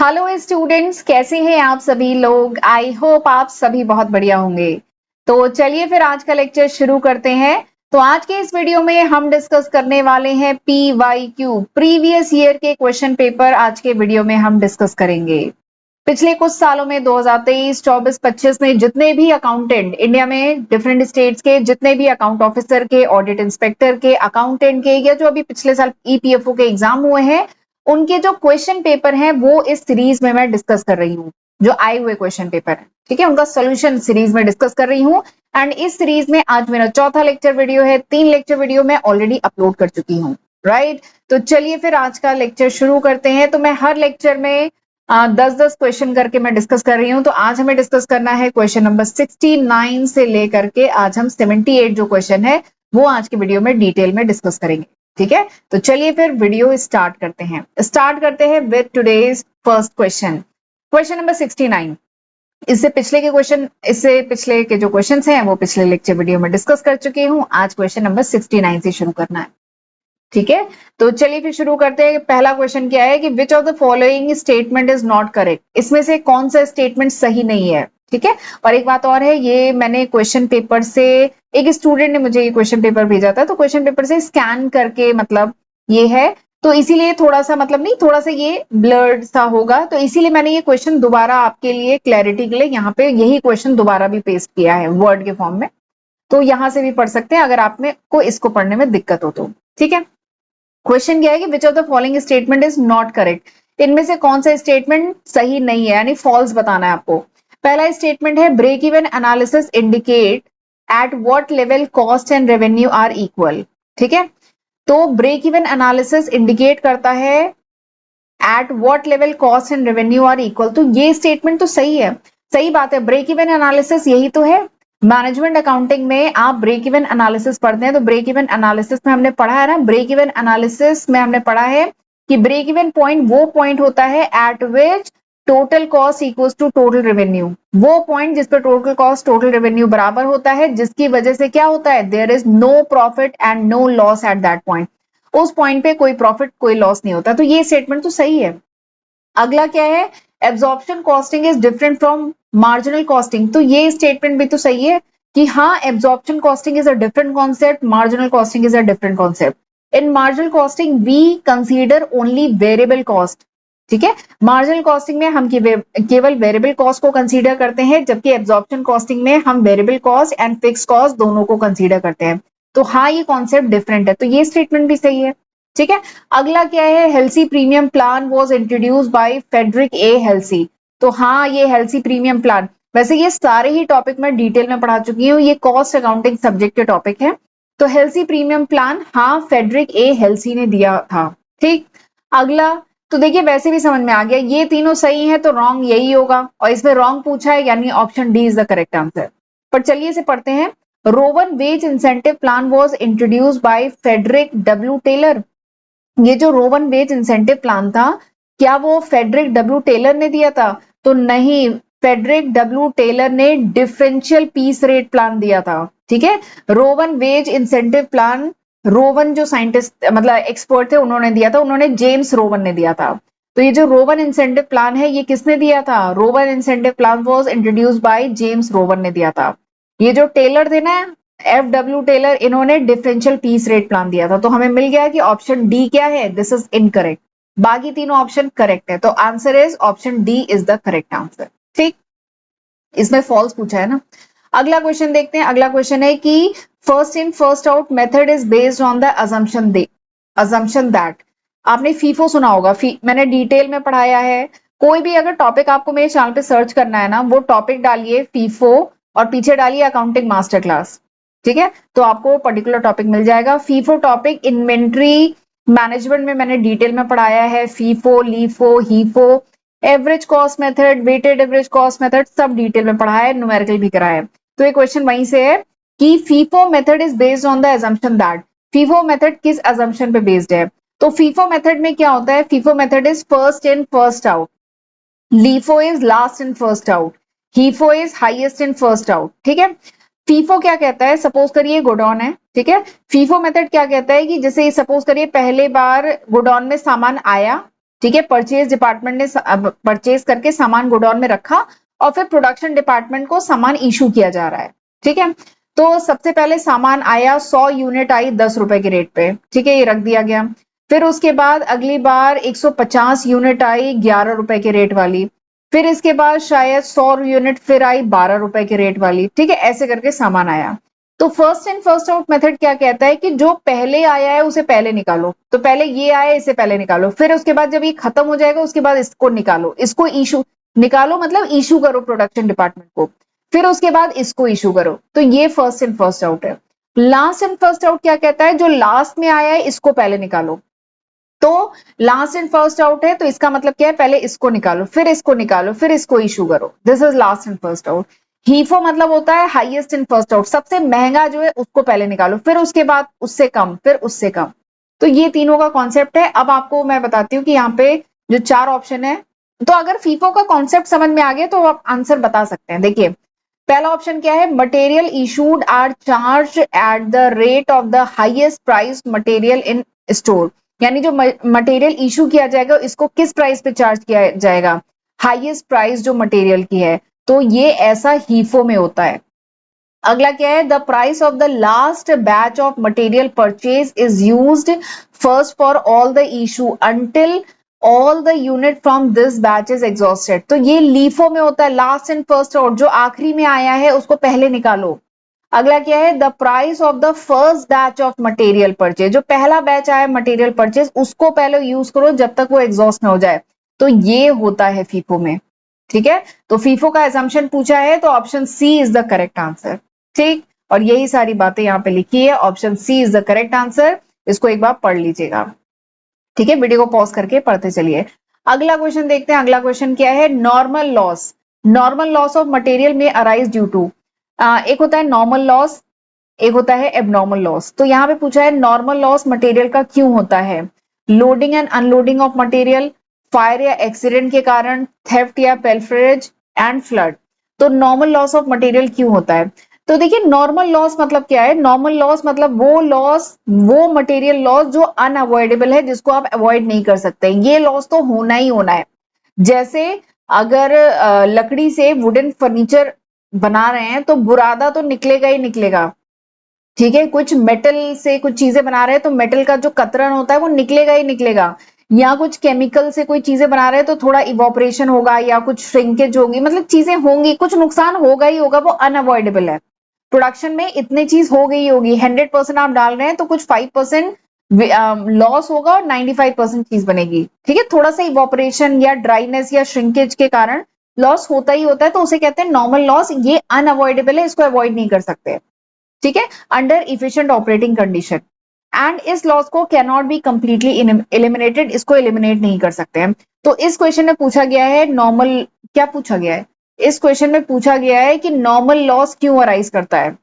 Hello students, कैसे हैं आप सभी लोग। आई होप आप सभी बहुत बढ़िया होंगे। तो चलिए फिर आज का लेक्चर शुरू करते हैं। तो आज के इस वीडियो में हम डिस्कस करने वाले हैं PYQ प्रीवियस ईयर के क्वेश्चन पेपर। आज के वीडियो में हम डिस्कस करेंगे पिछले कुछ सालों में 2023, 24, 25 में जितने भी अकाउंटेंट इंडिया में डिफरेंट स्टेट्स के जितने भी अकाउंट ऑफिसर के, ऑडिट इंस्पेक्टर के, अकाउंटेंट के या जो अभी पिछले साल EPFO के एग्जाम हुए हैं उनके जो क्वेश्चन पेपर हैं वो इस सीरीज में मैं डिस्कस कर रही हूँ। जो आए हुए क्वेश्चन पेपर है, ठीक है, उनका सोल्यूशन सीरीज में डिस्कस कर रही हूँ। एंड इस सीरीज में आज मेरा चौथा लेक्चर वीडियो है। 3 लेक्चर वीडियो मैं ऑलरेडी अपलोड कर चुकी हूँ, राइट। तो चलिए फिर आज का लेक्चर शुरू करते हैं। तो मैं हर लेक्चर में 10-10 क्वेश्चन करके मैं डिस्कस कर रही हूँ। तो आज हमें डिस्कस करना है क्वेश्चन नंबर 69 से लेकर के आज हम 78 जो क्वेश्चन है वो आज के वीडियो में डिटेल में डिस्कस करेंगे, ठीक है। तो चलिए फिर वीडियो स्टार्ट करते हैं with today's first question, question number 69। इससे पिछले के जो क्वेश्चंस हैं वो पिछले लेक्चर वीडियो में डिस्कस कर चुकी हूँ। आज क्वेश्चन नंबर 69 से शुरू करना है, ठीक है। तो चलिए फिर शुरू करते हैं। पहला क्वेश्चन क्या है कि which of the following statement is not correct. इसमें से कौन सा स्टेटमेंट सही नहीं है, ठीक है। और एक बात और है, ये मैंने क्वेश्चन पेपर से, एक स्टूडेंट ने मुझे ये क्वेश्चन पेपर भेजा था तो क्वेश्चन पेपर से स्कैन करके मतलब ये है, तो इसीलिए थोड़ा सा मतलब नहीं, थोड़ा सा ये ब्लर्ड सा होगा। तो इसीलिए मैंने ये क्वेश्चन दोबारा आपके लिए क्लैरिटी के लिए यहाँ पे यही क्वेश्चन दोबारा भी पेस्ट किया है वर्ड के फॉर्म में। तो यहां से भी पढ़ सकते हैं अगर आप में को इसको पढ़ने में दिक्कत हो तो, ठीक है। क्वेश्चन क्या है कि which of the following statement is not correct. इनमें से कौन सा स्टेटमेंट सही नहीं है, यानी फॉल्स बताना है आपको। पहला स्टेटमेंट है break even analysis indicate at what level cost and revenue are equal, ठीक है। तो ब्रेक इवन एनालिसिस इंडिकेट करता है at what level cost and revenue are equal. तो ये स्टेटमेंट तो सही है, सही बात है। ब्रेक इवन एनालिसिस यही तो है। मैनेजमेंट अकाउंटिंग में आप ब्रेक इवन एनालिसिस पढ़ते हैं तो ब्रेक इवन एनालिसिस में हमने पढ़ा है ना, ब्रेक इवन एनालिसिस में हमने पढ़ा है कि ब्रेक इवन पॉइंट वो पॉइंट होता है at which total cost equals to total revenue. वो पॉइंट जिस पर टोटल कॉस्ट टोटल रेवेन्यू बराबर होता है, जिसकी वजह से क्या होता है, there is no profit and no loss at that point. उस पॉइंट पे कोई प्रॉफिट कोई लॉस नहीं होता। तो ये स्टेटमेंट तो सही है। अगला क्या है, absorption costing is different from marginal costing. तो ये स्टेटमेंट भी तो सही है कि हाँ, absorption costing is a different concept, marginal costing is a different concept. In marginal costing we consider only variable cost, ठीक है। मार्जिनल कॉस्टिंग में हम केवल वेरिएबल कॉस्ट को कंसीडर करते हैं, जबकि एब्जॉर्प्शन कॉस्टिंग में हम variable cost and fix cost दोनों को कंसीडर करते हैं। तो हाँ, ये कॉन्सेप्ट डिफरेंट है, तो ये स्टेटमेंट भी सही है, ठीक है। अगला क्या है, Halsey premium plan was introduced by Frederick A Halsey. तो हाँ, ये हेल्सी प्रीमियम प्लान, वैसे ये सारे ही टॉपिक मैं डिटेल में पढ़ा चुकी हूँ, ये कॉस्ट अकाउंटिंग सब्जेक्ट के टॉपिक है। तो हेल्सी प्रीमियम प्लान हाँ फ्रेडरिक ए हेल्सी ने दिया था, ठीक। अगला तो देखिए वैसे भी समझ में आ गया, ये तीनों सही है तो रॉन्ग यही होगा, और इसमें रॉन्ग पूछा है यानी option D is the correct answer. पर चलिए इसे पढ़ते हैं। Rowan wage incentive plan was introduced by Frederick W Taylor. ये जो रोवन वेज इंसेंटिव प्लान था, क्या वो फेडरिक डब्ल्यू टेलर ने दिया था? तो नहीं, फेडरिक डब्ल्यू टेलर ने डिफरेंशियल पीस रेट प्लान दिया था, ठीक है। Rowan wage incentive plan, Rowan जो साइंटिस्ट मतलब एक्सपर्ट थे उन्होंने दिया था, उन्होंने जेम्स रोवन ने दिया था। तो ये जो रोवन इंसेंटिव प्लान है ये किसने दिया था? Rowan incentive plan was introduced by James Rowan ने दिया था। ये जो टेलर थे ना, FW टेलर, इन्होंने डिफरेंशियल पीस रेट प्लान दिया था। तो हमें मिल गया कि ऑप्शन डी क्या है, दिस इज इनकरेक्ट। बाकी तीनों ऑप्शन करेक्ट है, तो answer is option D is the correct answer, ठीक। इसमें फॉल्स पूछा है ना। अगला क्वेश्चन देखते हैं। अगला क्वेश्चन है कि first in first out method is based on the assumption that. आपने फीफो सुना होगा, मैंने डिटेल में पढ़ाया है। कोई भी अगर टॉपिक आपको मेरे चैनल पे सर्च करना है ना, वो टॉपिक डालिए फीफो और पीछे डालिए अकाउंटिंग मास्टर क्लास, ठीक है। तो आपको पर्टिकुलर टॉपिक मिल जाएगा। फीफो टॉपिक इन्वेंट्री मैनेजमेंट में मैंने डिटेल में पढ़ाया है। FIFO, LIFO, HIFO, average cost method, weighted average cost method सब डिटेल में पढ़ा है, न्यूमेरिकल भी करा है। तो ये क्वेश्चन वहीं से है कि FIFO method is based on the assumption that. FIFO method किस अजम्पशन पे बेस्ड है? तो फीफो मेथड में क्या होता है, FIFO method is first in first out, LIFO is last in first out, HIFO is highest in first out, ठीक है। फीफो क्या कहता है, सपोज करिए गोडाउन है, ठीक है। फीफो मेथड क्या कहता है कि जैसे सपोज करिए पहले बार गोडाउन में सामान आया, ठीक है, परचेज डिपार्टमेंट ने परचेज करके सामान गोडाउन में रखा और फिर प्रोडक्शन डिपार्टमेंट को सामान इशू किया जा रहा है। ठीक है, तो सबसे पहले सामान आया, 100 यूनिट आई 10 रुपए के रेट पे। ठीक है, ये रख दिया गया। फिर उसके बाद अगली बार 150 यूनिट आई 11 रुपए के रेट वाली। फिर इसके बाद शायद 100 यूनिट फिर आई 12 रुपए के रेट वाली। ठीक है, ऐसे करके सामान आया। तो first in first out method क्या कहता है कि जो पहले आया है उसे पहले निकालो। तो पहले ये आया, इसे पहले निकालो, फिर उसके बाद जब ये खत्म हो जाएगा उसके बाद इसको निकालो, इसको इशू निकालो, मतलब इशू करो प्रोडक्शन डिपार्टमेंट को, फिर उसके बाद इसको इशू करो। तो ये फर्स्ट इन फर्स्ट आउट है। लास्ट इन फर्स्ट आउट क्या कहता है, जो लास्ट में आया है इसको पहले निकालो। तो लास्ट इन फर्स्ट आउट है तो इसका मतलब क्या है, पहले इसको निकालो, फिर इसको निकालो, फिर इसको इशू करो। This is last in first out. HIFO मतलब होता है हाईएस्ट इन फर्स्ट आउट, सबसे महंगा जो है उसको पहले निकालो, फिर उसके बाद उससे कम, फिर उससे कम। तो ये तीनों का कॉन्सेप्ट है। अब आपको मैं बताती हूँ कि यहाँ पे जो 4 ऑप्शन है, तो अगर फीफो का कॉन्सेप्ट समझ में आ गया तो आप आंसर बता सकते हैं। देखिए पहला ऑप्शन क्या है, material issued are charge at the rate of the highest price material in store. यानी जो मटेरियल इशू किया जाएगा इसको किस प्राइस पे चार्ज किया जाएगा, हाईएस्ट प्राइस जो मटेरियल की है। तो ये ऐसा हीफो में होता है। अगला क्या है, the price of the last batch of material purchase is used first for all the issue until all the unit from this batch is exhausted. तो ये लीफो में होता है, लास्ट एंड फर्स्ट आउट, जो आखिरी में आया है उसको पहले निकालो। अगला क्या है, the price of the first batch of material purchase, जो पहला बैच आया मटेरियल परचेज उसको पहले यूज करो जब तक वो एग्जॉस्ट ना हो जाए। तो ये होता है फीफो में। ठीक है, तो फीफो का एजम्पशन पूछा है तो option C is the correct answer. ठीक, और यही सारी बातें यहाँ पे लिखी है, option C is the correct answer. इसको एक बार पढ़ लीजिएगा। ठीक है, वीडियो को पॉज करके पढ़ते चलिए। अगला क्वेश्चन देखते हैं। अगला क्वेश्चन क्या है, normal loss. Normal loss of material में अराइज ड्यू टू, एक होता है नॉर्मल लॉस, एक होता है एबनॉर्मल लॉस। तो यहाँ पे पूछा है नॉर्मल लॉस मटेरियल का क्यों होता है, loading and unloading of material, fire या एक्सीडेंट के कारण, थेफ्ट या पेल्फरेज एंड फ्लड। तो नॉर्मल लॉस ऑफ मटेरियल क्यों होता है, तो देखिए नॉर्मल लॉस मतलब क्या है, नॉर्मल लॉस मतलब वो लॉस, वो मटेरियल लॉस जो अनअवॉइडेबल है, जिसको आप अवॉइड नहीं कर सकते, ये लॉस तो होना ही होना है। जैसे अगर लकड़ी से वुडन फर्नीचर बना रहे हैं तो बुरादा तो निकलेगा ही निकलेगा। ठीक है, कुछ मेटल से कुछ चीजें बना रहे हैं तो मेटल का जो कतरन होता है वो निकलेगा ही निकलेगा। या कुछ केमिकल से कोई चीजें बना रहे हैं तो थोड़ा इवोपरेशन होगा या कुछ श्रिंकेज होगी, मतलब चीजें होंगी, कुछ नुकसान होगा ही होगा, वो अनअवॉइडेबल है। प्रोडक्शन में इतनी चीज हो गई होगी, 100% आप डाल रहे हैं तो कुछ 5% लॉस होगा और 95% चीज बनेगी। ठीक है, थोड़ा सा इवोपरेशन या ड्राइनेस या श्रिंकेज के कारण लॉस होता ही होता है, तो उसे कहते हैं नॉर्मल लॉस। ये अनअवॉइडेबल है, इसको अवॉइड नहीं कर सकते। ठीक है, under efficient operating condition, and इस लॉस को can not be completely eliminated, इसको एलिमिनेट नहीं कर सकते हैं। तो इस क्वेश्चन में पूछा गया है नॉर्मल, क्या पूछा गया है, इस क्वेश्चन में पूछा गया है कि नॉर्मल लॉस क्यों अराइज करता है,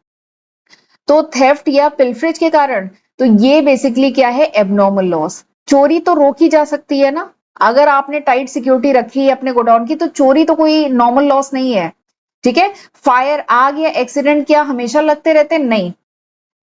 तो थेफ्ट या पिल्फरेज के कारण। तो ये बेसिकली क्या है, एबनॉर्मल लॉस। चोरी तो रोकी जा सकती है ना, अगर आपने टाइट सिक्योरिटी रखी है अपने गोडाउन की तो चोरी तो कोई नॉर्मल लॉस नहीं है। ठीक है, फायर, आग या एक्सीडेंट क्या हमेशा लगते रहते, नहीं,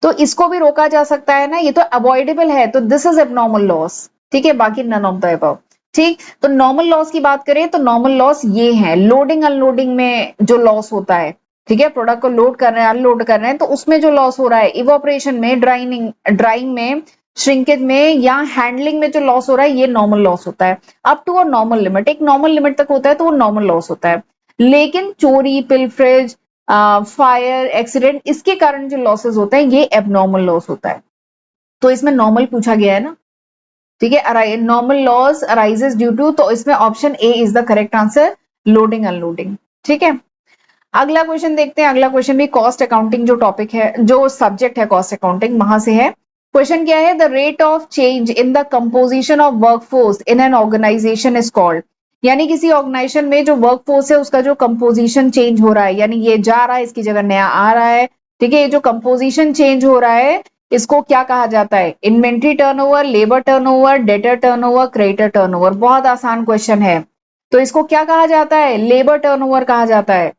तो इसको भी रोका जा सकता है ना, ये तो अवॉइडेबल है, तो दिस इज एबनॉर्मल लॉस। ठीक है, बाकी नन ऑफ द अबव। ठीक, तो नॉर्मल लॉस की बात करें तो नॉर्मल लॉस ये है, लोडिंग अनलोडिंग में जो लॉस होता है। ठीक है, प्रोडक्ट को लोड कर रहे हैं, अनलोड कर रहे हैं, तो उसमें जो लॉस हो रहा है, इवोपरेशन में, ड्राइंग में, श्रिंकेज में या हैंडलिंग में जो लॉस हो रहा है, ये नॉर्मल लॉस होता है। Up to a normal limit, एक नॉर्मल लिमिट तक होता है तो वो नॉर्मल लॉस होता है। लेकिन चोरी, पिलफरेज, फायर, एक्सीडेंट, इसके कारण जो लॉसेस होते हैं ये एबनॉर्मल लॉस होता है। तो इसमें नॉर्मल पूछा गया है ना। ठीक है, normal loss arises due to, तो इसमें option A is the correct answer, loading unloading. ठीक है, अगला क्वेश्चन देखते हैं। अगला क्वेश्चन भी कॉस्ट अकाउंटिंग जो टॉपिक है, जो सब्जेक्ट है कॉस्ट अकाउंटिंग, वहां से है। क्वेश्चन क्या है, the rate of change in the composition of workforce in an organization is called. यानी किसी ऑर्गेनाइजेशन में जो वर्कफोर्स है उसका जो कंपोजिशन चेंज हो रहा है, यानी ये जा रहा है इसकी जगह नया आ रहा है। ठीक है, ये जो कंपोजिशन चेंज हो रहा है इसको क्या कहा जाता है, inventory turnover, labour turnover, debtor turnover, creditor turnover. बहुत आसान क्वेश्चन है, तो इसको क्या कहा जाता है, लेबर टर्नओवर कहा जाता है।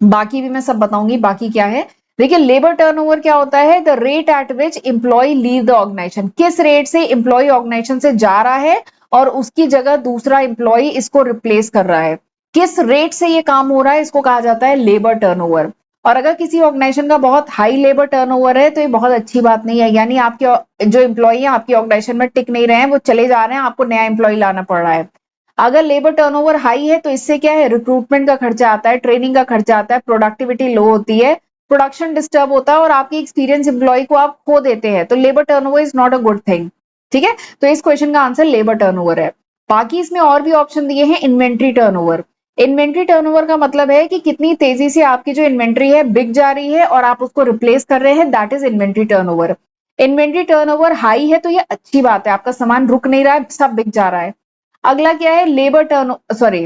बाकी भी मैं सब बताऊंगी बाकी क्या है। देखिए लेबर टर्नओवर क्या होता है, the rate at which employ leave the organization, किस रेट से एम्प्लॉय ऑर्गेनाइजेशन से जा रहा है और उसकी जगह दूसरा एम्प्लॉय इसको रिप्लेस कर रहा है, किस रेट से ये काम हो रहा है, इसको कहा जाता है लेबर टर्नओवर। और अगर किसी ऑर्गेनाइजेशन का बहुत हाई लेबर टर्नओवर है तो ये बहुत अच्छी बात नहीं है, यानी आपके जो एम्प्लॉय है आपकी ऑर्गेनाइजेशन में टिक नहीं रहे हैं, वो चले जा रहे हैं, आपको नया एम्प्लॉय लाना पड़ रहा है। अगर लेबर टर्नओवर हाई है तो इससे क्या है, रिक्रूटमेंट का खर्चा आता है, ट्रेनिंग का खर्चा आता है, प्रोडक्टिविटी लो होती है, प्रोडक्शन डिस्टर्ब होता है और आपकी एक्सपीरियंस एम्प्लॉय को आप खो देते हैं। तो labour turnover is not a good thing. ठीक है, तो इस क्वेश्चन का आंसर लेबर टर्नओवर है। बाकी इसमें और भी ऑप्शन दिए हैं, इन्वेंट्री टर्नओवर। इन्वेंट्री टर्नओवर का मतलब है कि कितनी तेजी से आपकी जो इन्वेंट्री है बिक जा रही है और आप उसको रिप्लेस कर रहे हैं, that is inventory turnover. Inventory turnover high है तो ये अच्छी बात है, आपका सामान रुक नहीं रहा है, सब बिक जा रहा है। अगला क्या है, labour turn sorry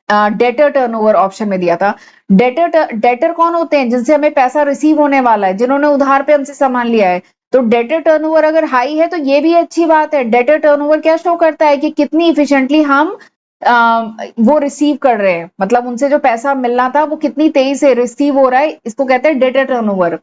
debtor turnover option में दिया था। डेटर कौन होते हैं, जिनसे हमें पैसा रिसीव होने वाला है, जिन्होंने उधार पे हमसे सामान लिया है। तो डेटर टर्नओवर अगर हाई है तो ये भी अच्छी बात है। डेटर टर्नओवर क्या शो करता है कि कितनी इफिशिएंटली हम वो रिसीव कर रहे हैं, मतलब उनसे जो पैसा मिलना था वो कितनी तेजी से रिसीव हो रहा है, इसको कहते हैं डेटर टर्नओवर।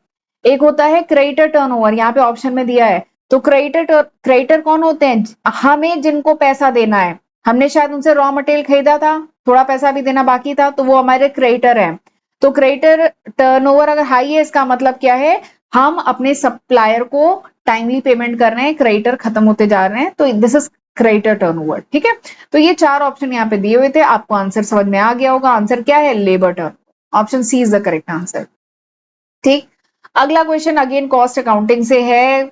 एक होता है क्रेडिटर टर्नओवर, यहाँ पे ऑप्शन में दिया है। तो क्रेडिटर कौन होते हैं, हमें जिनको पैसा देना है, हमने शायद उनसे रॉ मटेरियल खरीदा था, थोड़ा पैसा भी देना बाकी था, तो वो हमारे क्रेडिटर हैं। तो क्रेडिटर टर्नओवर अगर हाई है, इसका मतलब क्या है, हम अपने सप्लायर को टाइमली पेमेंट कर रहे हैं, क्रेडिटर खत्म होते जा रहे हैं, तो दिस इज क्रेडिटर टर्नओवर। ठीक है, तो ये चार ऑप्शन यहाँ पे दिए हुए थे, आपको आंसर समझ में आ गया होगा। आंसर क्या है, labour turn, option C is the correct answer. ठीक, अगला क्वेश्चन अगेन कॉस्ट अकाउंटिंग से है।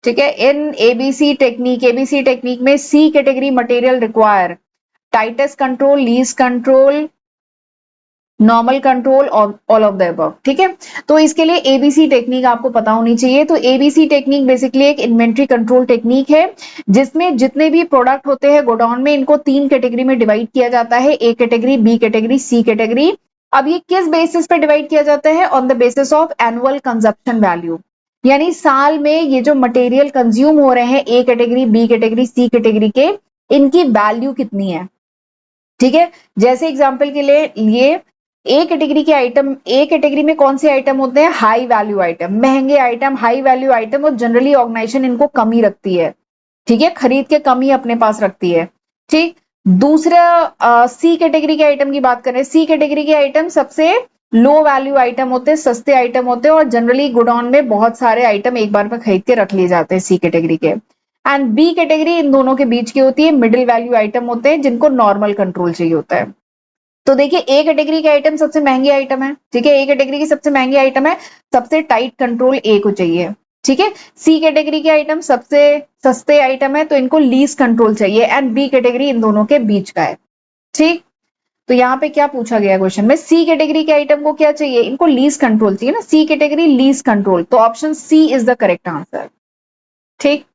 ठीक है, इन एबीसी टेक्निक में C category material require tightest control, least control, normal control और ऑल ऑफ द अबव। ठीक है, तो इसके लिए एबीसी टेक्निक आपको पता होनी चाहिए। तो एबीसी टेक्निक बेसिकली एक इन्वेंट्री कंट्रोल टेक्निक है, जिसमें जितने भी प्रोडक्ट होते हैं गोडाउन में, इनको तीन कैटेगरी में डिवाइड किया जाता है, A category, B category, C category. अब ये किस बेसिस पे डिवाइड किया जाता है, on the basis of annual consumption value, यानी साल में ये जो मटेरियल कंज्यूम हो रहे हैं A category, B category, C category के, इनकी वैल्यू कितनी है। ठीक है, जैसे एग्जांपल के लिए ए कैटेगरी के आइटम, ए कैटेगरी में कौन से आइटम होते हैं, हाई वैल्यू आइटम, महंगे आइटम, हाई वैल्यू आइटम, और जनरली ऑर्गेनाइजेशन इनको कम ही रखती है। ठीक है, खरीद के कम ही अपने पास रखती है। ठीक, दूसरा सी कैटेगरी के आइटम की बात करें, सी कैटेगरी के आइटम सबसे लो वैल्यू आइटम होते हैं, सस्ते आइटम होते हैं, और जनरली गोडाउन में बहुत सारे आइटम एक बार में खरीद के रख लिए जाते हैं सी कैटेगरी के। एंड बी कैटेगरी इन दोनों के बीच की होती है, मिडिल वैल्यू आइटम होते हैं, जिनको नॉर्मल कंट्रोल चाहिए होता है। तो देखिए, ए कैटेगरी के आइटम सबसे महंगे आइटम है। ठीक है, ए कैटेगरी की सबसे महंगी आइटम है, सबसे टाइट कंट्रोल ए को चाहिए। ठीक है, सी कैटेगरी के आइटम सबसे सस्ते आइटम है, तो इनको लीज कंट्रोल चाहिए, एंड बी कैटेगरी इन दोनों के बीच का है। ठीक, तो यहाँ पे क्या पूछा गया क्वेश्चन में, सी कैटेगरी के आइटम को क्या चाहिए, इनको लीज कंट्रोल चाहिए ना, सी कैटेगरी लीज कंट्रोल, तो option C is the correct answer. ठीक,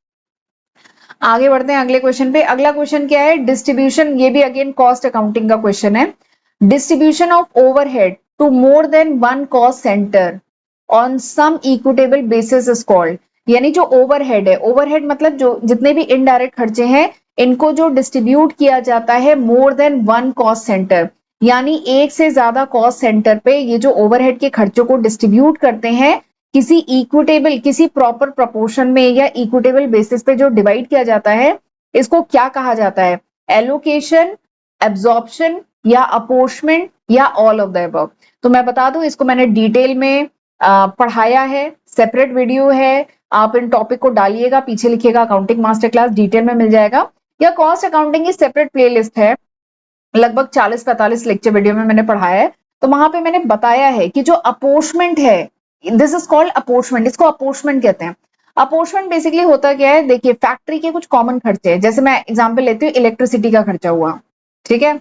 आगे बढ़ते हैं अगले क्वेश्चन पे। अगला क्वेश्चन क्या है, डिस्ट्रीब्यूशन, ये भी अगेन कॉस्ट अकाउंटिंग का क्वेश्चन है। Distribution of overhead to more than one cost centre on some equitable basis is called, यानी जो ओवरहेड है, ओवरहेड मतलब जो जितने भी इनडायरेक्ट खर्चे हैं, इनको जो डिस्ट्रीब्यूट किया जाता है मोर देन वन कॉस्ट सेंटर, यानी एक से ज्यादा कॉस्ट सेंटर पे ये जो ओवरहेड के खर्चों को डिस्ट्रीब्यूट करते हैं, किसी इक्विटेबल, किसी प्रॉपर प्रोपोर्शन में या इक्विटेबल बेसिस पे जो डिवाइड किया जाता है, इसको क्या कहा जाता है, एलोकेशन, एब्जॉर्प्शन या अपोर्शमेंट या ऑल ऑफ द अबव। तो मैं बता दूं, इसको मैंने डिटेल में पढ़ाया है, सेपरेट वीडियो है, आप इन टॉपिक को डालिएगा, पीछे लिखिएगा अकाउंटिंग मास्टर क्लास, डिटेल में मिल जाएगा, या कॉस्ट अकाउंटिंग की सेपरेट प्लेलिस्ट है, लगभग 40-45 लेक्चर वीडियो में मैंने पढ़ाया है। तो वहां पे मैंने बताया है कि जो अपोर्शमेंट है, दिस इज कॉल्ड अपोर्शमेंट, इसको अपोर्शमेंट कहते हैं। अपोर्शमेंट बेसिकली होता क्या है, देखिए फैक्ट्री के कुछ कॉमन खर्चे हैं, जैसे मैं एग्जांपल लेती हूँ, इलेक्ट्रिसिटी का खर्चा हुआ। ठीक है,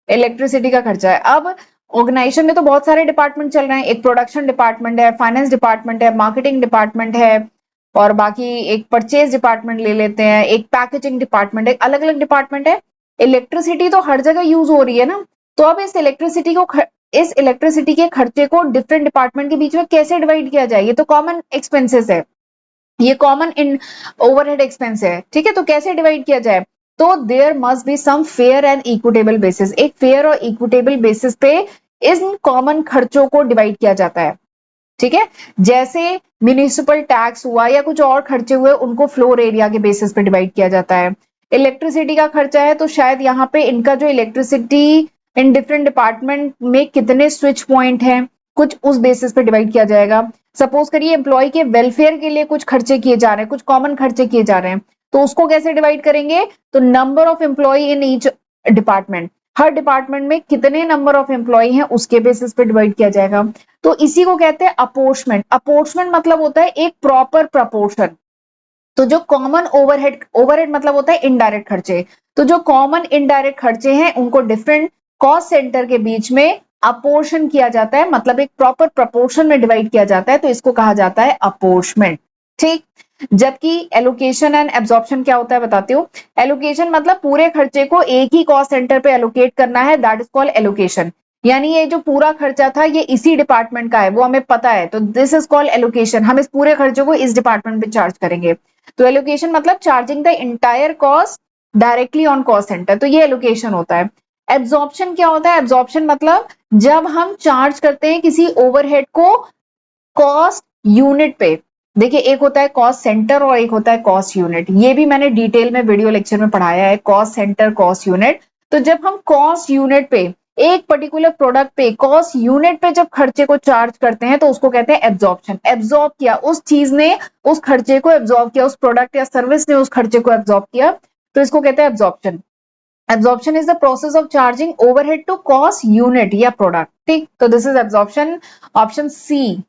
इलेक्ट्रिसिटी का खर्चा है। अब ऑर्गेनाइजेशन में तो बहुत सारे डिपार्टमेंट चल रहे हैं, एक प्रोडक्शन डिपार्टमेंट है, फाइनेंस डिपार्टमेंट है, मार्केटिंग डिपार्टमेंट है, और बाकी एक परचेज डिपार्टमेंट ले लेते हैं, एक पैकेजिंग डिपार्टमेंट है, अलग अलग डिपार्टमेंट है। इलेक्ट्रिसिटी तो हर जगह यूज हो रही है ना, तो अब इस इलेक्ट्रिसिटी के खर्चे को डिफरेंट डिपार्टमेंट के बीच में कैसे डिवाइड किया जाए, ये तो कॉमन एक्सपेंसेस है, ये कॉमन इन ओवरहेड एक्सपेंस है। ठीक है, तो कैसे डिवाइड किया जाए, तो there must be some fair and equitable basis, एक फेयर और इक्विटेबल बेसिस पे इन कॉमन खर्चों को डिवाइड किया जाता है। ठीक है, जैसे म्यूनिसिपल टैक्स हुआ या कुछ और खर्चे हुए, उनको फ्लोर एरिया के बेसिस पे डिवाइड किया जाता है, इलेक्ट्रिसिटी का खर्चा है तो शायद यहाँ पे इनका जो इलेक्ट्रिसिटी इन डिफरेंट डिपार्टमेंट में कितने स्विच पॉइंट हैं, कुछ उस बेसिस पे डिवाइड किया जाएगा। सपोज करिए एम्प्लॉय के वेलफेयर के लिए कुछ खर्चे किए जा रहे हैं, कुछ कॉमन खर्चे किए जा रहे हैं, तो उसको कैसे डिवाइड करेंगे, तो number of employ in each department, हर डिपार्टमेंट में कितने नंबर ऑफ एम्प्लॉय हैं उसके बेसिस पे डिवाइड किया जाएगा। तो इसी को कहते हैं अपोर्शमेंट। अपोर्शमेंट मतलब होता है एक प्रॉपर प्रपोर्शन। तो जो कॉमन ओवरहेड, ओवरहेड मतलब होता है इनडायरेक्ट खर्चे, तो जो कॉमन इनडायरेक्ट खर्चे हैं उनको डिफरेंट कॉस्ट सेंटर के बीच में अपोर्शन किया जाता है, मतलब एक प्रॉपर प्रपोर्शन में डिवाइड किया जाता है, तो इसको कहा जाता है अपोर्शमेंट। ठीक। जबकि एलोकेशन एंड एब्जॉर्प्शन क्या होता है बताती हूँ। एलोकेशन मतलब पूरे खर्चे को एक ही कॉस्ट सेंटर पे एलोकेट करना है, दैट इज कॉल्ड एलोकेशन। यानी ये जो पूरा खर्चा था ये इसी डिपार्टमेंट का है, वो हमें पता है, तो दिस इज कॉल्ड एलोकेशन। हम इस पूरे खर्चे को इस डिपार्टमेंट पे चार्ज करेंगे। तो एलोकेशन मतलब charging the entire cost directly on cost centre, तो ये एलोकेशन होता है। एब्जॉर्प्शन क्या होता है, एब्जॉर्प्शन मतलब जब हम चार्ज करते हैं किसी ओवरहेड को कॉस्ट यूनिट पे। देखिए एक होता है कॉस्ट सेंटर और एक होता है कॉस्ट यूनिट, ये भी मैंने डिटेल में वीडियो लेक्चर में पढ़ाया है, कॉस्ट सेंटर कॉस्ट यूनिट। तो जब हम कॉस्ट यूनिट पे एक पर्टिकुलर प्रोडक्ट पे कॉस्ट यूनिट पे जब खर्चे को चार्ज करते हैं तो उसको कहते हैं एब्जॉर्प्शन। एब्जॉर्ब किया, उस चीज ने उस खर्चे को एब्जॉर्ब किया, उस प्रोडक्ट या सर्विस ने उस खर्चे को एब्जॉर्ब किया, तो इसको कहते हैं absorption. Absorption is the process of charging overhead to cost unit या प्रोडक्ट। ठीक, तो this is absorption, option C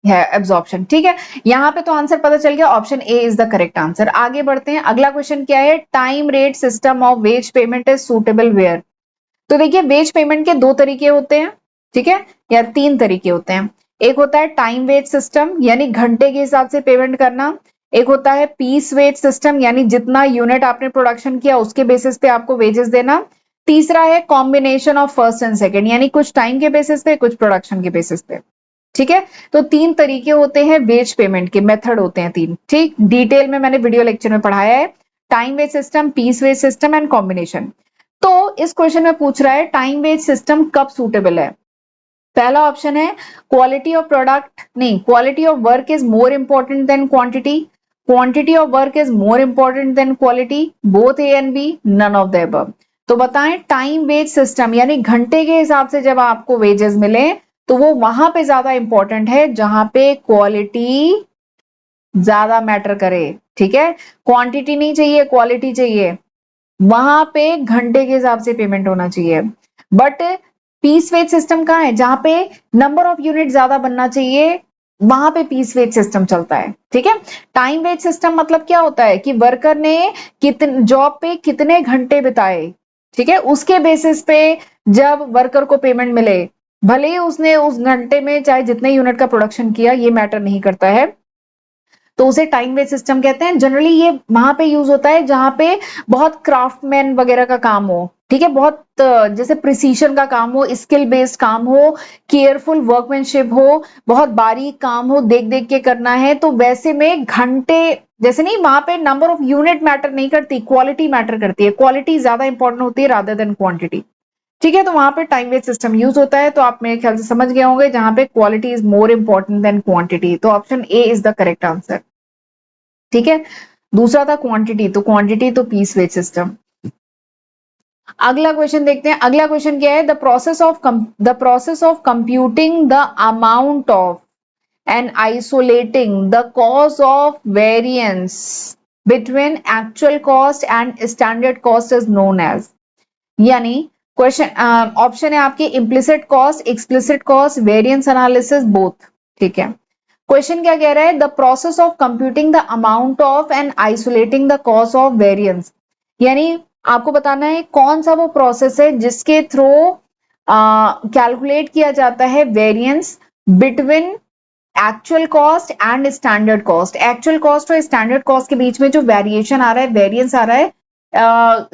है एब्जॉर्प्शन। ठीक है, यहां पे तो आंसर पता चल गया, option A is the correct answer. आगे बढ़ते हैं, अगला क्वेश्चन क्या है, time rate system of wage payment is suitable where. तो देखिए वेज पेमेंट के दो तरीके होते हैं, ठीक है, या तीन तरीके होते हैं। एक होता है टाइम वेज सिस्टम, यानी घंटे के हिसाब से पेमेंट करना। एक होता है पीस वेज सिस्टम, यानी जितना यूनिट आपने प्रोडक्शन किया उसके बेसिस पे आपको वेजेस देना। तीसरा है combination of first and second, यानी कुछ टाइम के बेसिस पे कुछ प्रोडक्शन के बेसिस पे। ठीक है, तो तीन तरीके होते हैं वेज पेमेंट के, मेथड होते हैं तीन। ठीक, डिटेल में मैंने वीडियो लेक्चर में पढ़ाया है, time wage system, piece wage system and combination. तो इस क्वेश्चन में पूछ रहा है टाइम वेज सिस्टम कब सूटेबल है। पहला ऑप्शन है क्वालिटी ऑफ प्रोडक्ट, नहीं, quality of work is more important than quantity, quantity of work is more important than quality, both A and B, none of the above. तो बताएं time wage system यानी घंटे के हिसाब से जब आपको वेजेस मिले तो वो वहां पे ज्यादा इंपॉर्टेंट है जहां पे क्वालिटी ज्यादा मैटर करे। ठीक है, क्वांटिटी नहीं चाहिए, क्वालिटी चाहिए, वहां पे घंटे के हिसाब से पेमेंट होना चाहिए। बट पीस वेज सिस्टम कहाँ है, जहां पे नंबर ऑफ यूनिट ज्यादा बनना चाहिए, वहां पे पीस वेज सिस्टम चलता है। ठीक है, टाइम वेज सिस्टम मतलब क्या होता है कि वर्कर ने कितने जॉब पे कितने घंटे बिताए, ठीक है, उसके बेसिस पे जब वर्कर को पेमेंट मिले, भले ही उसने उस घंटे में चाहे जितने यूनिट का प्रोडक्शन किया, ये मैटर नहीं करता है, तो उसे टाइम बेस्ड सिस्टम कहते हैं। जनरली ये वहां पे यूज होता है जहां पे बहुत क्राफ्टमैन वगैरह का काम हो, ठीक है, बहुत जैसे प्रिसीशन का काम हो, स्किल बेस्ड काम हो, केयरफुल वर्कमैनशिप हो, बहुत बारीक काम हो, देख देख के करना है, तो वैसे में घंटे जैसे नहीं, वहां पे नंबर ऑफ यूनिट मैटर नहीं करती, क्वालिटी मैटर करती है, क्वालिटी ज्यादा इंपॉर्टेंट होती है रादर देन क्वांटिटी। ठीक है, तो वहां पे टाइम वेस्ट सिस्टम यूज होता है, तो आप मेरे ख्याल से समझ गए होंगे जहां पे quality is more important than quantity, तो option A is the correct answer. ठीक है, दूसरा था क्वांटिटी, तो क्वांटिटी तो पीस वेज सिस्टम। अगला क्वेश्चन देखते हैं, अगला क्वेश्चन क्या है, the process of computing the amount of and isolating the cause of variance between actual cost and standard cost is known as. यानी क्वेश्चन ऑप्शन है आपके implicit cost, explicit cost, variance analysis, both. ठीक है, question क्या कह रहा है, the process of computing the amount of and isolating the cause of variance, यानी आपको बताना है कौन सा वो प्रोसेस है जिसके थ्रू कैलकुलेट किया जाता है variance between actual cost and standard cost. Actual cost और स्टैंडर्ड कॉस्ट के बीच में जो वेरिएशन आ रहा है, वेरिएंस आ रहा है,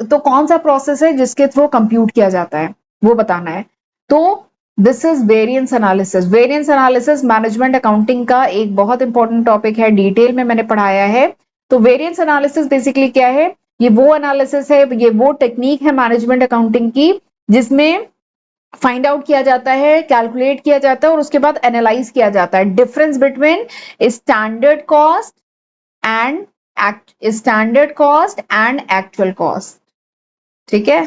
तो कौन सा प्रोसेस है जिसके थ्रू कंप्यूट किया जाता है, वो बताना है। तो this is variance analysis. Variance analysis management accounting का एक बहुत इंपॉर्टेंट टॉपिक है, डिटेल में मैंने पढ़ाया है। तो वेरिएंस एनालिसिस बेसिकली क्या है, ये वो एनालिसिस है, ये वो टेक्निक है मैनेजमेंट अकाउंटिंग की जिसमें फाइंड आउट किया जाता है, कैलकुलेट किया जाता है और उसके बाद एनालाइज किया जाता है difference between standard cost and standard cost and actual cost, ठीक है,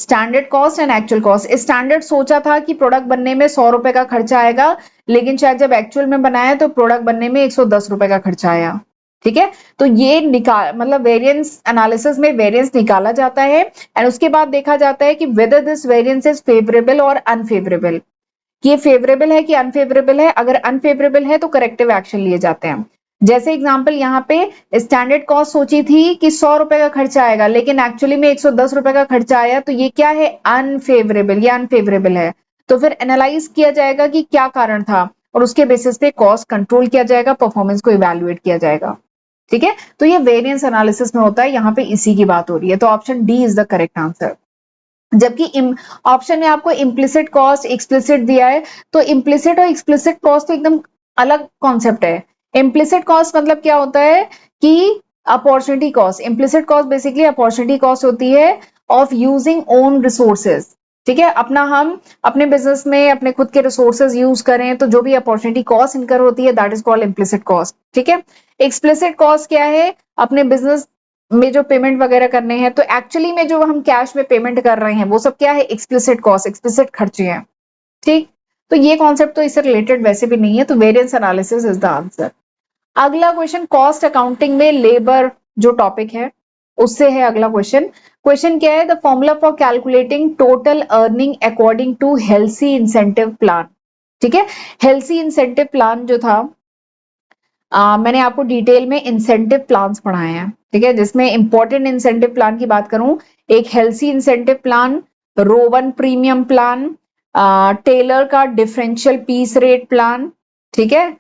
standard cost and actual cost. Standard सोचा था कि प्रोडक्ट बनने में 100 रुपए का खर्चा आएगा, लेकिन शायद जब एक्चुअल में बनाया तो प्रोडक्ट बनने में 110 रुपए का खर्चा आया, ठीक है। तो ये मतलब वेरिएंस एनालिसिस में वेरिएंस निकाला जाता है एंड उसके बाद देखा जाता है कि whether this variance is favourable और अनफेवरेबल, कि ये फेवरेबल है कि अनफेवरेबल है। अगर अनफेवरेबल है तो करेक्टिव एक्शन लिए जाते हैं। जैसे एग्जांपल यहाँ पे स्टैंडर्ड कॉस्ट सोची थी कि 100 रुपए का खर्चा आएगा, लेकिन एक्चुअली में 110 रुपए का खर्चा आया, तो ये क्या है, अनफेवरेबल, ये अनफेवरेबल है। तो फिर एनालाइज किया जाएगा कि क्या कारण था और उसके बेसिस पे कॉस्ट कंट्रोल किया जाएगा, परफॉर्मेंस को इवेल्युएट किया जाएगा, ठीक है। तो ये वेरिएंस एनालिसिस में होता है, यहाँ पे इसी की बात हो रही है। तो option D is the correct answer. जबकि ऑप्शन में आपको इम्प्लिसिट कॉस्ट एक्सप्लिसिट दिया है, तो इम्प्लिसिट और एक्सप्लिसिट कॉस्ट तो एकदम अलग कॉन्सेप्ट है। इम्प्लिसिट कॉस्ट मतलब क्या होता है कि opportunity cost, implicit cost basically opportunity cost होती है ऑफ यूजिंग ओन रिसोर्सेज, ठीक है। हम अपने बिजनेस में अपने खुद के रिसोर्सेज यूज करें तो जो भी अपॉर्चुनिटी कॉस्ट इनकर होती है that is called implicit cost, ठीक है। एक्सप्लिसिट कॉस्ट क्या है, अपने बिजनेस में जो पेमेंट वगैरह करने हैं, तो एक्चुअली में जो हम कैश में पेमेंट कर रहे हैं वो सब क्या है, एक्सप्लिसिट कॉस्ट, एक्सप्लिसिट खर्चे हैं, ठीक। तो ये कॉन्सेप्ट तो इससे रिलेटेड वैसे भी नहीं है, तो variance analysis is the answer. अगला क्वेश्चन, कॉस्ट अकाउंटिंग में लेबर जो टॉपिक है उससे है अगला क्वेश्चन। क्वेश्चन क्या है, the formula for calculating total earning according to Halsey incentive plan, ठीक है। हेल्सी इंसेंटिव प्लान जो था, मैंने आपको डिटेल में इंसेंटिव प्लान्स पढ़ाए हैं, ठीक है। जिसमें इंपॉर्टेंट इंसेंटिव प्लान की बात करूं, एक Halsey incentive plan, Rowan premium plan, Taylor का डिफरेंशियल पीस रेट प्लान, ठीक है।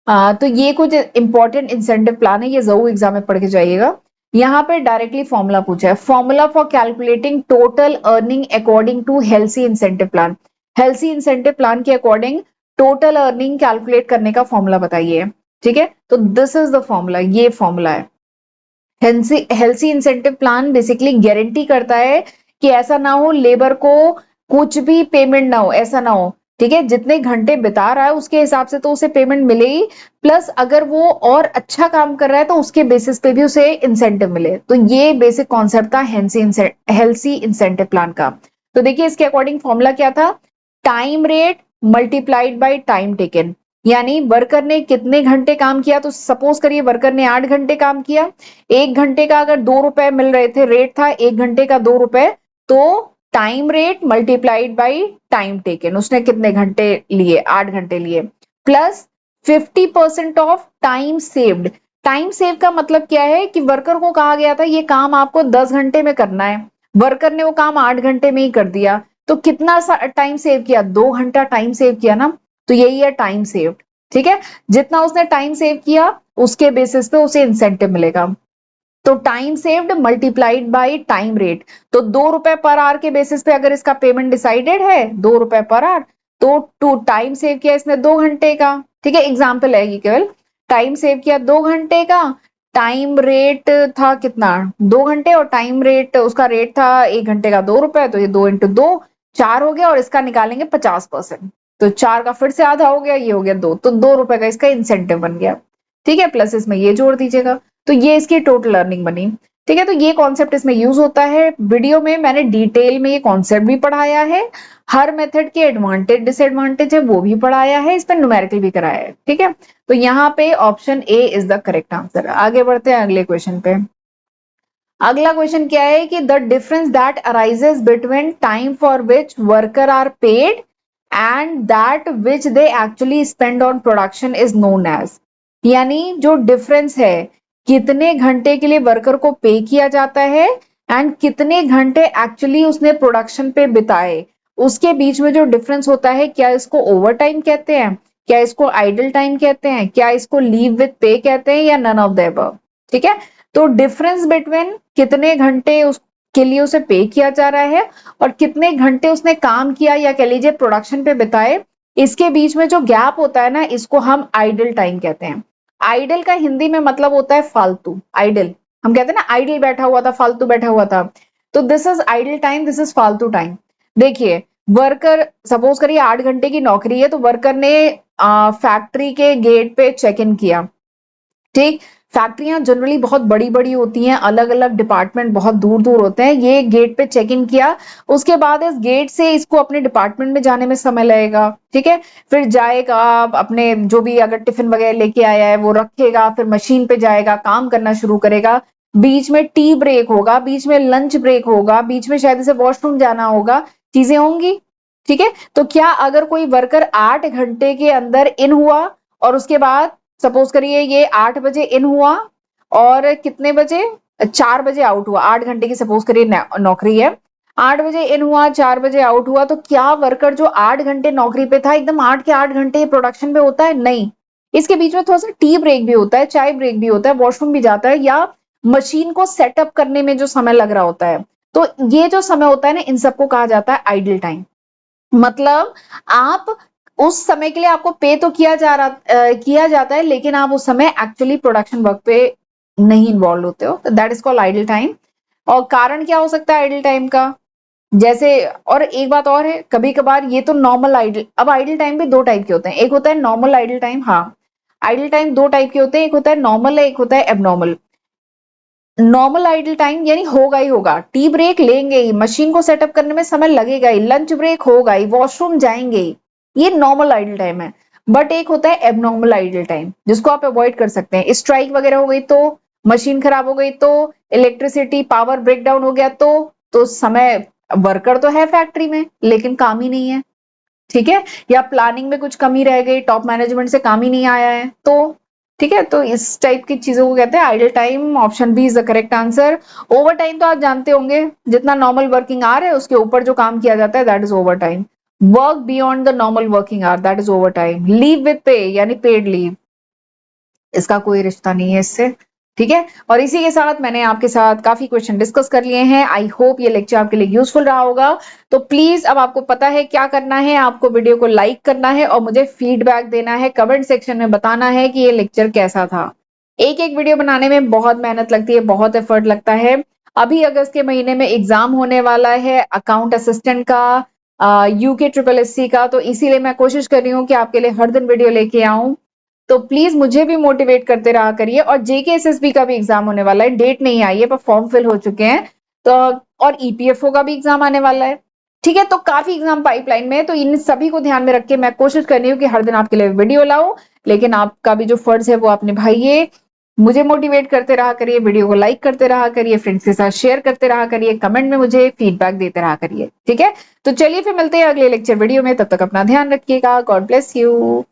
तो ये कुछ इंपॉर्टेंट इंसेंटिव प्लान है, ये जरूर एग्जाम में पढ़ के जाइएगा। यहाँ पे डायरेक्टली फॉर्मूला पूछा है, formula for calculating total earning according to Halsey incentive plan. Halsey incentive plan के अकॉर्डिंग टोटल अर्निंग कैलकुलेट करने का फॉर्मूला बताइए, ठीक है। तो दिस इज द फॉर्मूला, ये फॉर्मूला है। Halsey incentive plan basically guarantee करता है कि ऐसा ना हो लेबर को कुछ भी पेमेंट ना हो, ऐसा ना हो, ठीक है। जितने घंटे बिता रहा है उसके हिसाब से तो उसे पेमेंट मिले ही, प्लस अगर वो और अच्छा काम कर रहा है तो उसके बेसिस पे भी उसे इंसेंटिव मिले। तो ये बेसिक कॉन्सेप्ट था हेल्सी इंसेंटिव प्लान का। तो देखिए इसके अकॉर्डिंग फॉर्मूला क्या था, time rate multiplied by time taken, यानी वर्कर ने कितने घंटे काम किया। तो सपोज करिए वर्कर ने 8 घंटे काम किया, 1 घंटे का अगर 2 रुपए मिल रहे थे, रेट था 1 घंटे का 2 रुपए, तो time rate multiplied by time taken, उसने कितने घंटे लिए, 8 घंटे लिए, plus 50% of time saved. Time save का मतलब क्या है कि वर्कर को कहा गया था ये काम आपको 10 घंटे में करना है, वर्कर ने वो काम 8 घंटे में ही कर दिया, तो कितना सा टाइम सेव किया, 2 घंटा टाइम सेव किया ना। तो यही है टाइम सेव्ड, ठीक है। जितना उसने टाइम सेव किया उसके बेसिस पे उसे इंसेंटिव मिलेगा। तो time saved multiplied by time rate, तो 2 रुपए पर आवर के बेसिस पे अगर इसका पेमेंट डिसाइडेड है 2 रुपए पर आवर, तो टू टाइम सेव किया इसने 2 घंटे का, ठीक है। एग्जाम्पल है ये, केवल टाइम सेव किया 2 घंटे का, टाइम रेट था कितना, 2 घंटे, और टाइम रेट उसका रेट था 1 घंटे का 2 रुपए, तो ये 2 इंटू 2 4 हो गया, और इसका निकालेंगे 50%, तो 4 का फिर से आधा हो गया, ये हो गया 2, तो 2 रुपए का इसका इंसेंटिव बन गया, ठीक है। प्लस इसमें ये जोड़ दीजिएगा, तो ये इसकी टोटल अर्निंग बनी, ठीक है। तो ये कॉन्सेप्ट इसमें यूज होता है। वीडियो में मैंने डिटेल में ये कॉन्सेप्ट भी पढ़ाया है, हर मेथड के एडवांटेज डिसएडवांटेज है वो भी पढ़ाया है, इस पर न्यूमेरिकल भी कराया है, ठीक है। तो यहाँ पे option A is the correct answer. आगे बढ़ते हैं अगले क्वेश्चन पे। अगला क्वेश्चन क्या है कि the difference that arises between time for which worker are paid and that which they actually spend on production is known as, यानी जो डिफरेंस है कितने घंटे के लिए वर्कर को पे किया जाता है एंड कितने घंटे एक्चुअली उसने प्रोडक्शन पे बिताए, उसके बीच में जो डिफरेंस होता है, क्या इसको ओवर टाइम कहते हैं, क्या इसको आइडल टाइम कहते हैं, क्या इसको लीव विथ पे कहते हैं, या नन ऑफ द अबव, ठीक है। तो डिफरेंस बिटवीन कितने घंटे उसके लिए उसे पे किया जा रहा है और कितने घंटे उसने काम किया या कह लीजिए प्रोडक्शन पे बिताए, इसके बीच में जो गैप होता है ना, इसको हम आइडल टाइम कहते हैं। आइडल का हिंदी में मतलब होता है फालतू, आइडल हम कहते हैं ना, आइडल बैठा हुआ था, फालतू बैठा हुआ था, तो this is idle time, this is फालतू टाइम। देखिए वर्कर सपोज करिए 8 घंटे की नौकरी है, तो वर्कर ने फैक्ट्री के गेट पे चेक इन किया, ठीक, फैक्ट्रियां जनरली बहुत बड़ी बड़ी होती हैं, अलग अलग डिपार्टमेंट बहुत दूर दूर होते हैं। ये गेट पे चेक इन किया, उसके बाद इस गेट से इसको अपने डिपार्टमेंट में जाने में समय लगेगा, ठीक है। फिर जाएगा अपने जो भी अगर टिफिन वगैरह लेके आया है वो रखेगा, फिर मशीन पे जाएगा, काम करना शुरू करेगा। बीच में टी ब्रेक होगा, बीच में लंच ब्रेक होगा, बीच में शायद इसे वॉशरूम जाना होगा, चीजें होंगी, ठीक है। तो क्या अगर कोई वर्कर 8 घंटे के अंदर इन हुआ और उसके बाद सपोज करिए ये 8 बजे इन हुआ और कितने बजे, 4 बजे आउट हुआ, 8 घंटे की सपोज करिए नौकरी है, 8 बजे इन हुआ, 4 बजे आउट हुआ, तो क्या वर्कर जो 8 घंटे नौकरी पे था एकदम 8 के 8 घंटे प्रोडक्शन पे होता है? नहीं, इसके बीच में थोड़ा सा टी ब्रेक भी होता है, चाय ब्रेक भी होता है, वॉशरूम भी जाता है, या मशीन को सेटअप करने में जो समय लग रहा होता है। तो ये जो समय होता है ना, इन सबको कहा जाता है आइडल टाइम। मतलब आप उस समय के लिए आपको पे तो किया जाता है, लेकिन आप उस समय एक्चुअली प्रोडक्शन वर्क पे नहीं इन्वॉल्व होते हो, तो that is called idle time. और कारण क्या हो सकता है आइडल टाइम का? जैसे, और एक बात और है, कभी कभार ये तो नॉर्मल आइडल, अब आइडल टाइम भी दो टाइप के होते हैं, एक होता है नॉर्मल आइडल टाइम। हाँ, आइडल टाइम दो टाइप के होते हैं, एक होता है नॉर्मल है, एक होता है एबनॉर्मल। नॉर्मल आइडल टाइम यानी होगा ही होगा, टी ब्रेक लेंगे ही, मशीन को सेटअप करने में समय लगेगा ही, लंच ब्रेक होगा ही, वॉशरूम जाएंगे ही, ये नॉर्मल आइडल टाइम है। बट एक होता है एबनॉर्मल आइडल टाइम, जिसको आप अवॉइड कर सकते हैं। स्ट्राइक वगैरह हो गई तो, मशीन खराब हो गई तो, इलेक्ट्रिसिटी पावर ब्रेकडाउन हो गया तो समय, वर्कर तो है फैक्ट्री में लेकिन काम ही नहीं है, ठीक है। या प्लानिंग में कुछ कमी रह गई, टॉप मैनेजमेंट से काम ही नहीं आया है, तो ठीक है। तो इस टाइप की चीजों को कहते हैं idle time. Option B is the correct answer. Over time तो आप जानते होंगे, जितना नॉर्मल वर्किंग आवर है उसके ऊपर जो काम किया जाता है that is over time. Work beyond the normal working hour that is over time. Leave with पे यानी पेड लीव, इसका कोई रिश्ता नहीं है इससे, ठीक है। और इसी के साथ मैंने आपके साथ काफी क्वेश्चन डिस्कस कर लिए हैं। आई होप ये लेक्चर आपके लिए यूजफुल रहा होगा। तो प्लीज अब आपको पता है क्या करना है, आपको वीडियो को लाइक करना है और मुझे फीडबैक देना है, कमेंट सेक्शन में बताना है कि ये लेक्चर कैसा था। एक एक वीडियो बनाने में बहुत मेहनत लगती है, बहुत एफर्ट लगता है। अभी अगस्त के महीने में एग्जाम होने वाला है अकाउंट असिस्टेंट का, यूके ट्रिपल एससी का, तो इसीलिए मैं कोशिश कर रही हूँ कि आपके लिए हर दिन वीडियो लेके आऊं। तो प्लीज मुझे भी मोटिवेट करते रहा करिए। और जेके एसएसबी का भी एग्जाम होने वाला है, डेट नहीं आई है पर फॉर्म फिल हो चुके हैं, तो और ईपीएफओ का भी एग्जाम आने वाला है, ठीक है। तो काफी एग्जाम पाइपलाइन में है, तो इन सभी को ध्यान में रख के मैं कोशिश कर रही हूँ कि हर दिन आपके लिए वीडियो लाऊं। लेकिन आपका भी जो फर्ज है वो आप निभाइए, मुझे मोटिवेट करते रहा करिए, वीडियो को लाइक करते रहा करिए, फ्रेंड्स के साथ शेयर करते रहा करिए, कमेंट में मुझे फीडबैक देते रहा करिए, ठीक है। तो चलिए फिर मिलते हैं अगले लेक्चर वीडियो में, तब तक अपना ध्यान रखिएगा। God bless you.